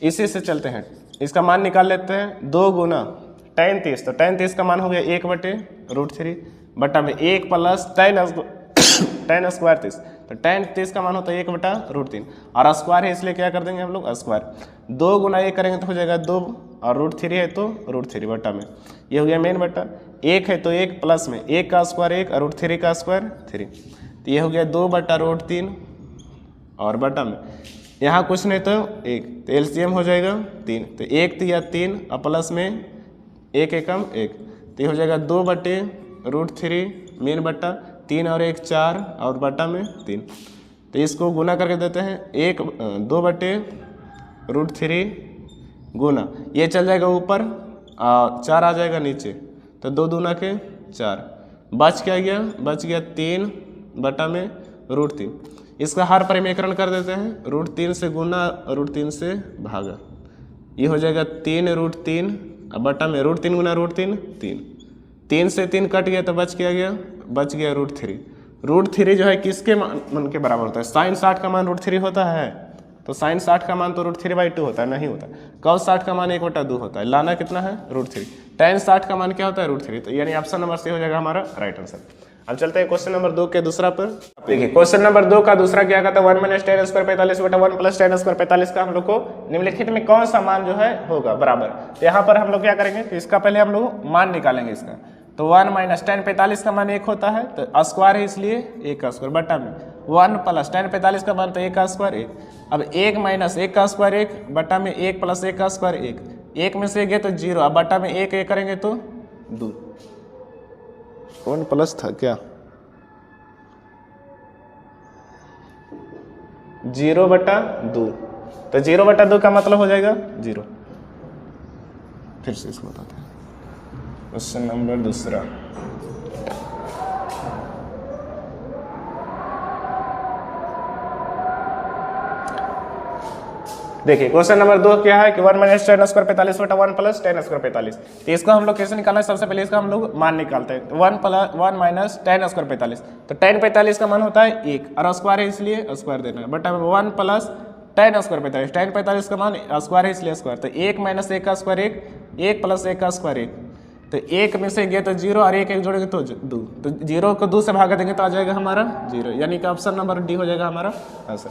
इसी से चलते हैं, इसका मान निकाल लेते हैं 2 गुना tan 30 तो tan 30 का मान हो गया 1/√3 बटा में 1 + tan स्क्वायर 30 तो tan 30 का मान होता है 1/√3 और स्क्वायर है इसलिए क्या कर देंगे हम लोग स्क्वायर, 2 गुना 1 करेंगे तो हो जाएगा 2 और √3 है तो √3 बटा में ये हो गया मेन बटा, 1 है तो 1 प्लस में 1 का स्क्वायर 1 और √3 का स्क्वायर 3 तो ये हो गया 2/√3 और बटा में यहाँ कुछ नहीं तो 1 तो एलसीएम हो जाएगा 3 तो 1 या 3 और प्लस में 1 एकम 1 तो ये हो जाएगा 2/√3 मेन बटा 3 और 1 4 और बटा में 3 तो इसको गुना करके देते हैं 2/√3 गुना ये चल जाएगा ऊपर 4 आ जाएगा नीचे तो 2 दूना के 4 बच क्या गया, बच गया 3 बटा में √3। इसका हर परिमेकरण कर देते हैं √3 से गुना √3 से भागा ये हो जाएगा 3√3 बटा में √3 गुना √3 3 से 3 कट गया तो बच गया √3। √3 जो है किसके मान के बराबर होता है, साइन 60 का मान √3 होता है तो साइन 60 का मान तो √3/2 होता है, नहीं होता। cos 60 का मान 1/2 होता है, लाना कितना है √3। tan 60 का मान क्या होता है √3 तो यानी ऑप्शन नंबर सी हो जाएगा हमारा राइट आंसर। अब चलते हैं क्वेश्चन नंबर 2 के दूसरा पर। देखिए क्वेश्चन नंबर 2 का दूसरा क्या कहता है 1 - tan स्क्वायर 45/1 + tan स्क्वायर 45 का हम लोग को निम्नलिखित में कौन सा मान जो है होगा बराबर। तो यहाँ पर हम लोग क्या करेंगे कि इसका पहले हम लोग मान निकालेंगे इसका, तो 1 - tan 45 का मान 1 होता है तो स्क्वायर है इसलिए 1 का स्क्वायर बटा में 1 + tan 45 का मान तो 1 का स्क्वायर 1। अब 1 - 1 का स्क्वायर 1 बटा में 1 + 1 का स्क्वायर 1, 1 में से गया तो 0 अब बटा में 1 करेंगे तो 2 1 प्लस था क्या 0/2 तो 0/2 का मतलब हो जाएगा 0। फिर से इसको बताते हैं क्वेश्चन नंबर दूसरा। देखिए क्वेश्चन नंबर 2 क्या है कि 1 - tan स्क्वायर 45/1 + tan स्क्वायर 45 तो इसको हम लोग कैसे निकालना है, सबसे पहले इसका हम लोग मान निकालते हैं। 1 - tan स्क्वायर 45 तो tan 45 का मान होता है 1 और स्क्वायर है इसलिए स्क्वायर देना है बटा 1 + tan स्क्वायर 45, tan 45 का मान स्क्वायर है इसलिए स्क्वायर, तो 1 माइनस 1 का स्क्वायर 1, 1 प्लस 1 का स्क्वायर 1, तो 1 में से गया तो 0 और 1 जोड़ेंगे तो 2, तो 0 को 2 से भागा देंगे तो आ जाएगा हमारा 0, यानी कि ऑप्शन नंबर डी हो जाएगा हमारा आंसर।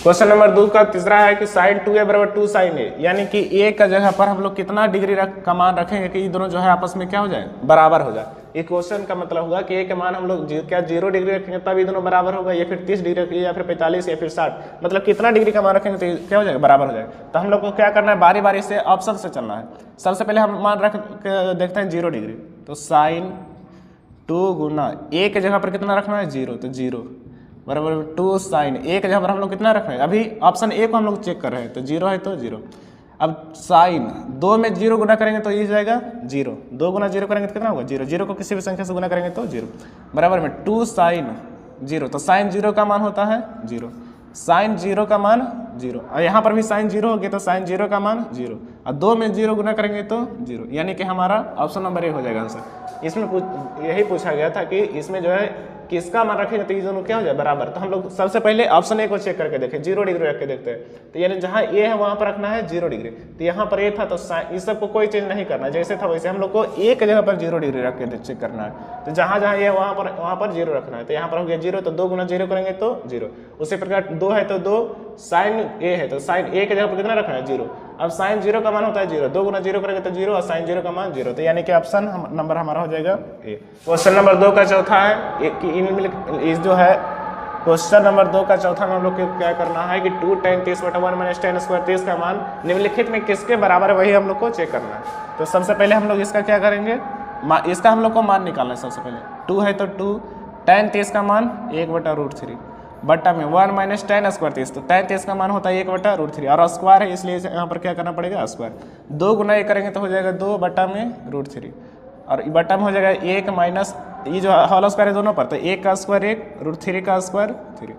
क्वेश्चन नंबर 2 का तीसरा है कि साइन 2a बराबर 2 साइन a, यानी कि a का जगह पर हम लोग कितना डिग्री का मान रखेंगे कि ये दोनों जो है आपस में क्या हो जाए, बराबर हो जाए। ये क्वेश्चन का मतलब होगा कि a के मान हम लोग क्या 0 डिग्री रखेंगे तब ये दोनों बराबर होगा, या फिर 30 डिग्री रखेंगे, या फिर 45 या फिर 60, मतलब कितना डिग्री का मान रखेंगे तो क्या हो जाएगा, बराबर हो जाएगा। तो हम लोग को क्या करना है, बारी बारी से ऑप्शन से चलना है। सबसे पहले हम मान रख देखते हैं 0 डिग्री, तो साइन 2 गुना a के जगह पर कितना रखना है 0, तो 0 बराबर 2 साइन a के जगह पर हम लोग कितना रख रहे हैं, अभी ऑप्शन ए को हम लोग चेक कर रहे हैं, तो 0 है तो 0। अब साइन 2 में 0 गुना करेंगे तो ये जाएगा 0, 2 गुना 0 करेंगे तो कितना होगा 0, 0 को किसी भी संख्या से गुना करेंगे तो 0, बराबर में 2 साइन 0, तो साइन 0 का मान होता है 0, साइन 0 का मान 0, और यहाँ पर भी साइन 0 हो गया तो साइन 0 का मान 0, और 2 में 0 गुना करेंगे तो 0, यानी कि हमारा ऑप्शन नंबर ए हो जाएगा आंसर। इसमें यही पूछा गया था कि इसमें जो है किसका मान रखेंगे तो ये दोनों क्या हो जाए, बराबर। तो हम लोग सबसे पहले ऑप्शन ए को चेक करके देखें, 0 डिग्री रख के देखते हैं, तो यानी जहाँ ए है वहाँ पर रखना है 0 डिग्री, तो यहाँ पर ए था तो इस सबको कोई चेंज नहीं करना है, जैसे था वैसे हम लोग को ए के जगह पर 0 डिग्री रख के चेक करना है। तो जहाँ जहाँ ए है वहाँ पर 0 रखना है, तो यहाँ पर हो गया 0, तो 2 गुना 0 करेंगे तो 0। उसी प्रकार 2 है तो 2, साइन ए है तो साइन ए के जगह पर कितना रखना है 0। अब साइन 0 का मान होता है 0, 2 गुना 0 करेंगे तो 0, और साइन 0 का मान 0, तो यानी कि ऑप्शन नंबर हमारा हो जाएगा ए। क्वेश्चन नंबर 2 का चौथा है कि इस जो है क्वेश्चन नंबर 2 का चौथा में हम लोग को क्या करना है कि 2 tan 30 बटा 1 माइनस tan स्क्वायर 30 का मान निम्नलिखित में किसके बराबर है, वही हम लोग को चेक करना है। तो सबसे पहले हम लोग इसका क्या करेंगे, इसका हम लोग को मान निकालना है। सबसे पहले 2 है तो 2 tan 30 का मान 1/√3 बटा में 1 माइनस tan स्क्वायर 30, तो tan 30 का मान होता है 1/√3, और स्क्वायर है इसलिए यहाँ पर क्या करना पड़ेगा स्क्वायर, 2 गुना 1 करेंगे तो हो जाएगा 2 बटा में √3, और बटा में हो जाएगा 1 माइनस ये जो होल स्क्वायर है दोनों पर, तो 1 का स्क्वायर 1, √3 का स्क्वायर 3,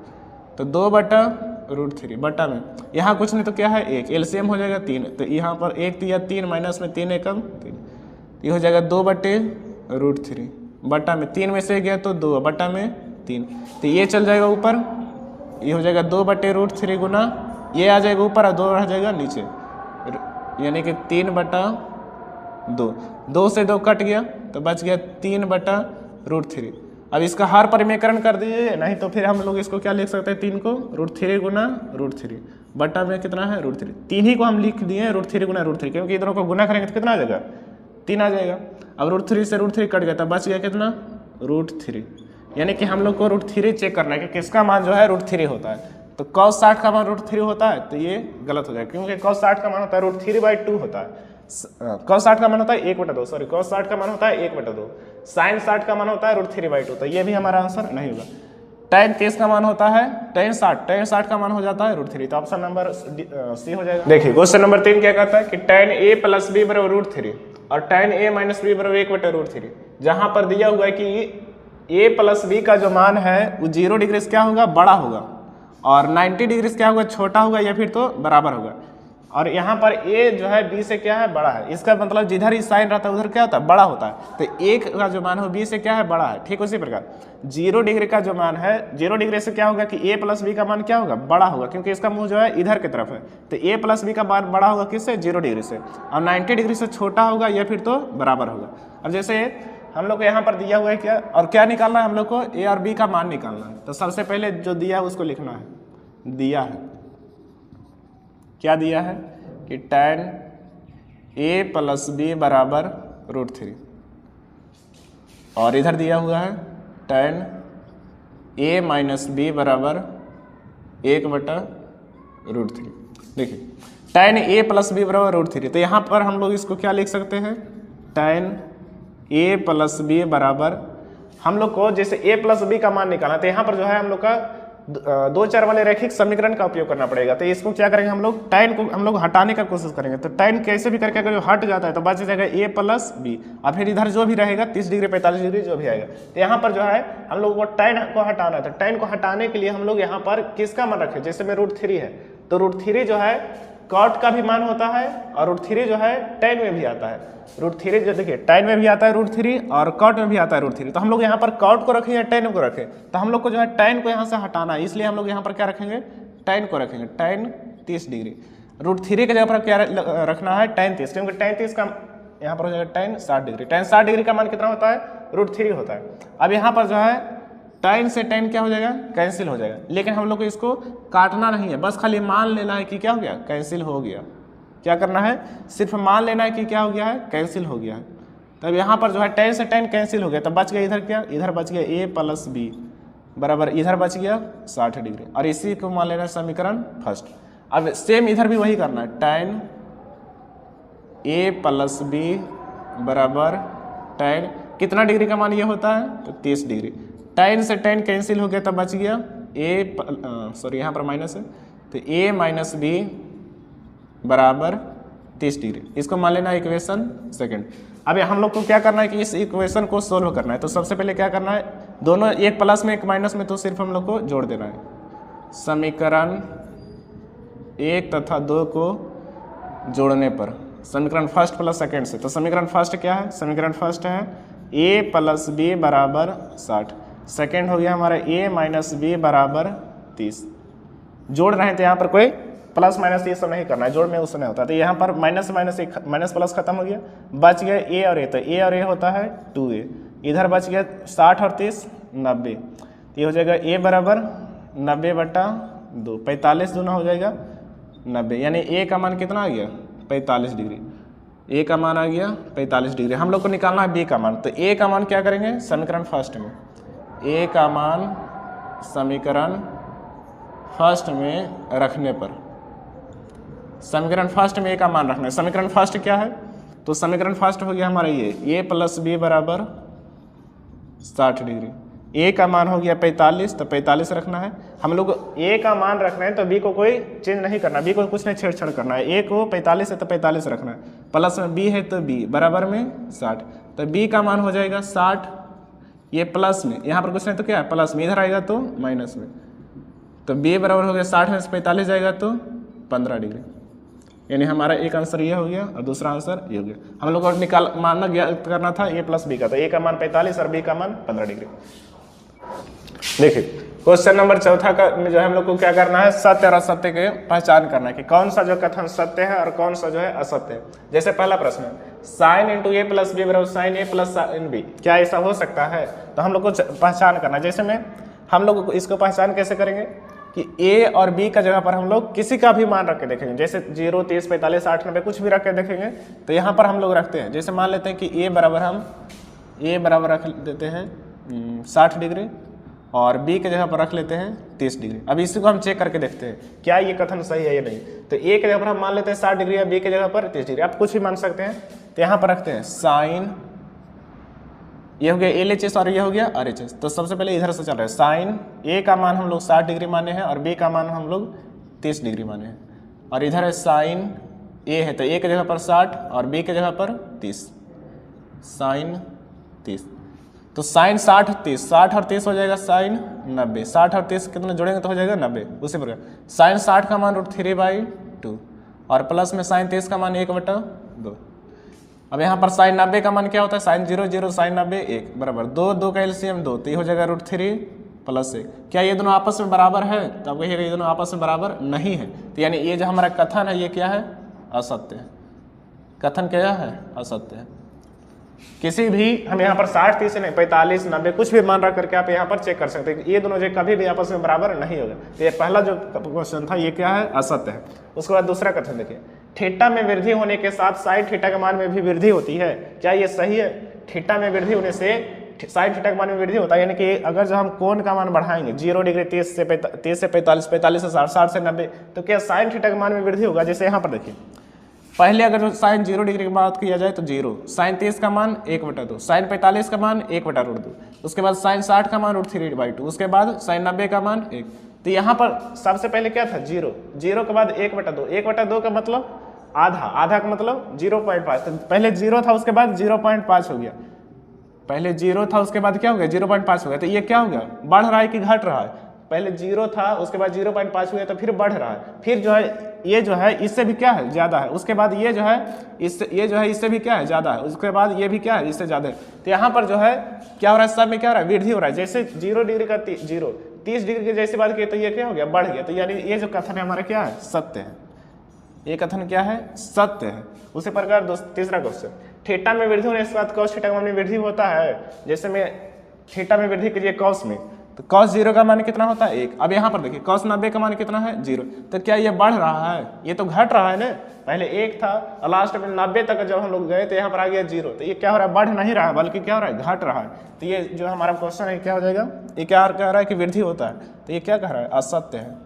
तो 2/√3 बटा में यहाँ कुछ नहीं तो क्या है 1, एलसीएम हो जाएगा 3, तो यहाँ पर 1 दिया 3 माइनस में 3 एकम 3, ये हो जाएगा 2/√3 बटा में 3 में से गया तो 2 बटा में 3, तो ये चल जाएगा ऊपर, ये हो जाएगा 2/√3 गुना ये आ जाएगा ऊपर और 2 रह जाएगा नीचे, यानी कि 3/2, 2 से 2 कट गया तो बच गया 3/√3। अब इसका हर परिमेयकरण कर दीजिए, नहीं तो फिर हम लोग इसको क्या लिख सकते हैं, 3 को √3 गुना √3 बटा में कितना है √3, 3 ही को हम लिख दिए √3 गुना √3, क्योंकि दोनों को गुना करेंगे तो कितना आ जाएगा 3 आ जाएगा। अब √3 से √3 कट गया तो बच गया कितना √3, यानी कि हम लोग को √3 चेक करना है कि किसका मान जो है √3 होता है। तो cos 60 का मान √3 होता है तो ये गलत हो जाएगा, क्योंकि cos 60 का मान होता है √3/2 होता है, cos 60 का मान होता है 1/2, सॉरी cos 60 का मान होता है 1/2, sin 60 का मान होता है √3/2, तो ये भी हमारा आंसर नहीं होगा। tan 30 का मान होता है tan 60 का मान हो जाता है √3, तो ऑप्शन नंबर सी हो जाएगा। देखिए क्वेश्चन नंबर 3 क्या कहता है कि tan a प्लस b बराबर √3 और tan a माइनस b बराबर 1/√3, जहां पर दिया हुआ है कि a प्लस b का जो मान है वो 0 डिग्री से क्या होगा, बड़ा होगा, और 90 डिग्री से क्या होगा, छोटा होगा, या फिर तो बराबर होगा। और यहाँ पर a जो है b से क्या है, बड़ा है, इसका मतलब जिधर ही साइन रहता है उधर क्या होता है, बड़ा होता है, तो a का जो मान है b से क्या है, बड़ा है। ठीक उसी प्रकार 0 डिग्री का जो मान है, 0 डिग्री से क्या होगा कि a प्लस b का मान क्या होगा, बड़ा होगा, क्योंकि इसका मुंह जो है इधर की तरफ है, तो a प्लस b का मान बड़ा होगा किससे, 0 डिग्री से, और 90 डिग्री से छोटा होगा या फिर तो बराबर होगा। अब जैसे हम लोग को यहाँ पर दिया हुआ है क्या, और क्या निकालना है हम लोग को, a और b का मान निकालना है। तो सबसे पहले जो दिया है उसको लिखना है, दिया है क्या दिया है कि tan a प्लस b बराबर √3, और इधर दिया हुआ है tan a माइनस b बराबर 1/√3। देखिए tan a प्लस b बराबर √3, तो यहाँ पर हम लोग इसको क्या लिख सकते हैं, tan a प्लस b बराबर, हम लोग को जैसे a प्लस b का मान निकालना, तो यहाँ पर जो है हम लोग का 2 चर वाले रैखिक समीकरण का उपयोग करना पड़ेगा। तो इसको क्या करेंगे हम लोग, tan को हम लोग हटाने का कोशिश करेंगे, तो tan कैसे भी करके अगर हट जाता है तो बच जाएगा a प्लस b, और फिर इधर जो भी रहेगा 30 डिग्री 45 डिग्री जो भी आएगा, तो यहाँ पर जो है हम लोग को tan को हटाना है। तो tan को हटाने के लिए हम लोग यहाँ पर किसका मान रखें, जैसे में √3 है तो √3 जो है cot का भी मान होता है, और √3 जो है tan में भी आता है। √3 जो देखिए tan में भी आता है √3 और cot में भी आता है √3, तो हम लोग यहाँ पर cot को रखें या tan को रखें, तो हम लोग को जो है tan को यहाँ से हटाना है, इसलिए हम लोग यहाँ पर क्या रखेंगे, tan को रखेंगे tan 30 डिग्री। √3 की जगह पर क्या रखना है tan 30, क्योंकि tan 30 का यहाँ पर हो जाएगा tan 60 डिग्री। tan 60 डिग्री का मान कितना होता है? √3 होता है। अब यहाँ पर जो है tan से tan क्या हो जाएगा? कैंसिल हो जाएगा। लेकिन हम लोग को इसको काटना नहीं है, बस खाली मान लेना है कि क्या हो गया? कैंसिल हो गया। क्या करना है? सिर्फ मान लेना है कि क्या हो गया है? कैंसिल हो गया है। तब यहाँ पर जो है tan से tan कैंसिल हो गया, तब बच गया इधर क्या? इधर बच गया a + b बराबर इधर बच गया 60 डिग्री। और इसी को मान लेना है समीकरण फर्स्ट। अब सेम इधर भी वही करना है, tan a + b बराबर tan कितना डिग्री का मान ये होता है? तो 30 डिग्री। tan से tan कैंसिल हो गया, तब बच गया यहाँ पर माइनस है, तो a - b बराबर 30 डिग्री। इसको मान लेना इक्वेशन सेकंड। अब हम लोग को क्या करना है कि इस इक्वेशन को सोल्व करना है। तो सबसे पहले क्या करना है, दोनों एक प्लस में एक माइनस में, तो सिर्फ हम लोग को जोड़ देना है। समीकरण 1 तथा 2 को जोड़ने पर समीकरण फर्स्ट प्लस सेकंड से, तो समीकरण फर्स्ट क्या है? समीकरण फर्स्ट है a + b बराबर 60, सेकंड हो गया हमारा a - b बराबर 30। जोड़ रहे हैं तो यहाँ पर कोई प्लस माइनस ये सब नहीं करना है, जोड़ में उससे नहीं होता। तो यहाँ पर माइनस माइनस प्लस खत्म हो गया, बच गया a और a, तो a और a होता है 2a। इधर बच गया 60 और 30 90, ये हो जाएगा a बराबर 90/2, 45 दूना हो जाएगा 90, यानी a का मान कितना आ गया? 45 डिग्री। a का मान आ गया 45 डिग्री। हम लोग को निकालना है b का मान, तो a का मान क्या करेंगे? समीकरण फर्स्ट में a का मान समीकरण फर्स्ट में रखने पर, समीकरण फर्स्ट में a का मान रखना है। समीकरण फर्स्ट क्या है? तो समीकरण फर्स्ट हो गया हमारा ये a + b बराबर 60 डिग्री। a का मान हो गया 45, तो 45 रखना है। हम लोग a का मान रखना है तो b को कोई चेंज नहीं करना, b को कुछ नहीं छेड़छाड़ करना है। a को 45 है तो 45 रखना है, प्लस में b है तो b बराबर में 60, तो b का मान हो जाएगा 60, ये प्लस में, यहाँ पर कुछ नहीं तो क्या है? प्लस में, इधर आएगा तो माइनस में, तो b बराबर हो गया 60 में से 45 जाएगा तो 15 डिग्री। यानी हमारा एक आंसर ये हो गया और दूसरा आंसर ये हो गया। हम लोग को मानना ज्ञात करना था a + b का, तो a का मान 45 और b का मान 15 डिग्री। देखिए क्वेश्चन नंबर चौथा का में जो है हम लोग को क्या करना है? सत्य और असत्य के पहचान करना है कि कौन सा जो कथन सत्य है और कौन सा जो है असत्य है। जैसे पहला प्रश्न है sin × a + b बराबर sin a + sin b, क्या ऐसा हो सकता है? तो हम लोग को पहचान करना है। जैसे में हम लोग इसको पहचान कैसे करेंगे कि a और b का जगह पर हम लोग किसी का भी मान रख के देखेंगे, जैसे 0 30 45 8 90 कुछ भी रख के देखेंगे। तो यहाँ पर हम लोग रखते हैं, जैसे मान लेते हैं कि a बराबर रख देते हैं 60 डिग्री और b के जगह पर रख लेते हैं 30 डिग्री। अब इसी को हम चेक करके देखते हैं क्या ये कथन सही है या नहीं। तो a के जगह पर हम मान लेते हैं 60 डिग्री या b के जगह पर 30 डिग्री, आप कुछ भी मान सकते हैं। तो यहाँ पर रखते हैं साइन, ये हो गया LHS और ये हो गया RHS। तो सबसे पहले इधर से चल रहा है, साइन a का मान हम लोग 60 डिग्री माने हैं और b का मान हम लोग 30 डिग्री माने हैं, और इधर है साइन a है तो a के जगह पर 60 और b के जगह पर 30, साइन 30। तो साइन 60 और 30 हो जाएगा साइन 90, 60 और 30 कितने जोड़ेंगे तो हो जाएगा 90। उसी प्रकार साइन 60 का मान √3/2 और प्लस में साइन 30 का मान 1/2। अब यहाँ पर साइन 90 का मान क्या होता है? साइन 0 0 साइन 90 1 बराबर 2, 2 का LCM 2, तो ये हो जाएगा √3 + 1। क्या ये दोनों आपस में बराबर है? तो अब कहिएगा ये दोनों आपस में बराबर नहीं है, तो यानी ये जो हमारा कथन है ये क्या है? असत्य है। कथन क्या है? असत्य है। किसी भी हम यहाँ पर 60 30 नहीं 45 90 कुछ भी मान रख करके आप यहाँ पर चेक कर सकते हैं, ये दोनों जो कभी भी आपस में बराबर नहीं होगा। तो ये पहला जो क्वेश्चन था ये क्या है? असत्य है। उसके बाद दूसरा कथन देखिए, थीटा में वृद्धि होने के साथ साइन थीटा के मान में भी वृद्धि होती है, क्या ये सही है? थीटा में वृद्धि होने से साइन थीटा के मान में वृद्धि होता है, यानी कि अगर जो हम कोण का मान बढ़ाएंगे 0 डिग्री 30 से 45 45 से 60 60 से 90, तो क्या साइन थीटा के मान में वृद्धि होगा? जैसे यहाँ पर देखिए, पहले अगर जो साइन 0 डिग्री की बात किया जाए तो 0, साइन 30 का मान 1/2, साइन 45 का मान 1/2, उसके बाद साइन 60 का मान √3/2, उसके बाद साइन 90 का मान 1। तो यहाँ पर सबसे पहले क्या था? 0, 0 के बाद 1/2, 1/2 का मतलब आधा, आधा का मतलब 0.5। तो पहले 0 था उसके बाद 0.5 हो गया, पहले 0 था उसके बाद क्या हो गया? 0.5 हो गया। तो ये क्या हो गया? बढ़ रहा है कि घट रहा है? पहले 0 था उसके बाद 0.5 हो गया तो फिर बढ़ रहा है, फिर जो है ये जो है इससे भी क्या है? ज़्यादा है, उसके बाद ये जो है इससे भी क्या है? ज़्यादा है, उसके बाद ये भी क्या है? इससे ज़्यादा है। तो यहाँ पर जो है क्या हो रहा है? सब में क्या हो रहा है? वृद्धि हो रहा है। जैसे 0 डिग्री का 0, 30 डिग्री की जैसी बात की तो ये क्या हो गया, बढ़ गया। तो यानी ये जो कथन है हमारा क्या है, सत्य है। ये कथन क्या है, सत्य है। उसी प्रकार तीसरा क्वेश्चन, थीटा में वृद्धि होने के बाद कॉस थीटा का मान में वृद्धि होता है। जैसे में थीटा में वृद्धि कीजिए कॉस में, तो कॉस 0 का मान कितना होता है 1। अब यहाँ पर देखिए कॉस 90 का मान कितना है 0। तो क्या ये बढ़ रहा है, ये तो घट रहा है ना। पहले 1 था और लास्ट में 90 तक जब हम लोग गए तो यहाँ पर आ गया 0। तो ये क्या हो रहा है, बढ़ नहीं रहा है बल्कि क्या हो रहा है, घट रहा है। तो ये जो हमारा क्वेश्चन है क्या हो जाएगा, ये क्या कह रहा है कि वृद्धि होता है। तो ये क्या कह रहा है, असत्य है।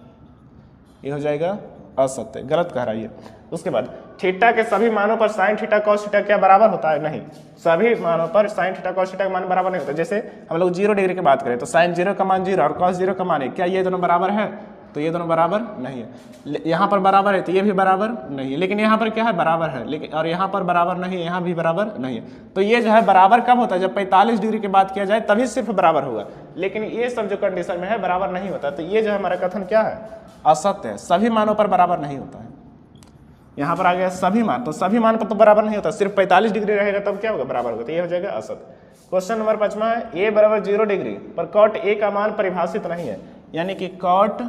ये हो जाएगा असत्य, गलत कह रहा है ये। उसके बाद थीटा के सभी मानों पर साइन थीटा कॉस थीटा क्या बराबर होता है, नहीं। सभी मानों पर साइन थीटा कॉस थीटा का मान बराबर नहीं होता। जैसे हम लोग 0 डिग्री की बात करें तो साइन 0 का मान 0 और कॉस 0 का मान 1, क्या ये दोनों बराबर है, तो ये दोनों बराबर नहीं है। यहाँ पर बराबर है तो ये भी बराबर नहीं है, लेकिन यहाँ पर क्या है, बराबर है। लेकिन और यहाँ पर बराबर नहीं है, यहाँ भी बराबर नहीं है। तो ये जो है बराबर कब होता है, जब 45 डिग्री की बात किया जाए तभी सिर्फ बराबर होगा। लेकिन ये सब जो कंडीशन में है बराबर नहीं होता। तो ये जो है हमारा कथन क्या है, असत्य है। सभी मानों पर बराबर नहीं होता है। यहाँ पर आ गया सभी मान, तो सभी मान पर तो बराबर नहीं होता, सिर्फ 45 डिग्री रहेगा तब क्या होगा, बराबर होगा। तो ये हो जाएगा असत्य। क्वेश्चन नंबर 5 है, a बराबर 0 डिग्री पर कॉट a का मान परिभाषित नहीं है। यानी कि कॉट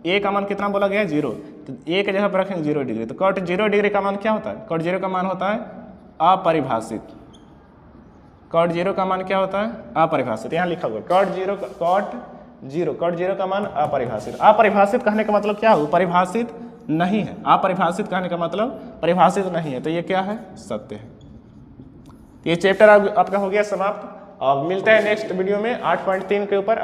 a का मान कितना बोला गया है, 0। तो a के जगह पर रखेंगे 0 डिग्री। तो कॉट 0 डिग्री का मान क्या होता है, कॉट 0 का मान होता है अपरिभाषित। कॉट 0 का मान क्या होता है, अपरिभाषित। यहाँ लिखा हुआ कॉट 0 का मान अपरिभाषित। अपरिभाषित कहने का मतलब क्या है, परिभाषित नहीं है। अपरिभाषित कहने का मतलब परिभाषित नहीं है। तो ये क्या है, सत्य है। ये चैप्टर आपका हो गया समाप्त। अब मिलते हैं नेक्स्ट वीडियो में 8.3 के ऊपर।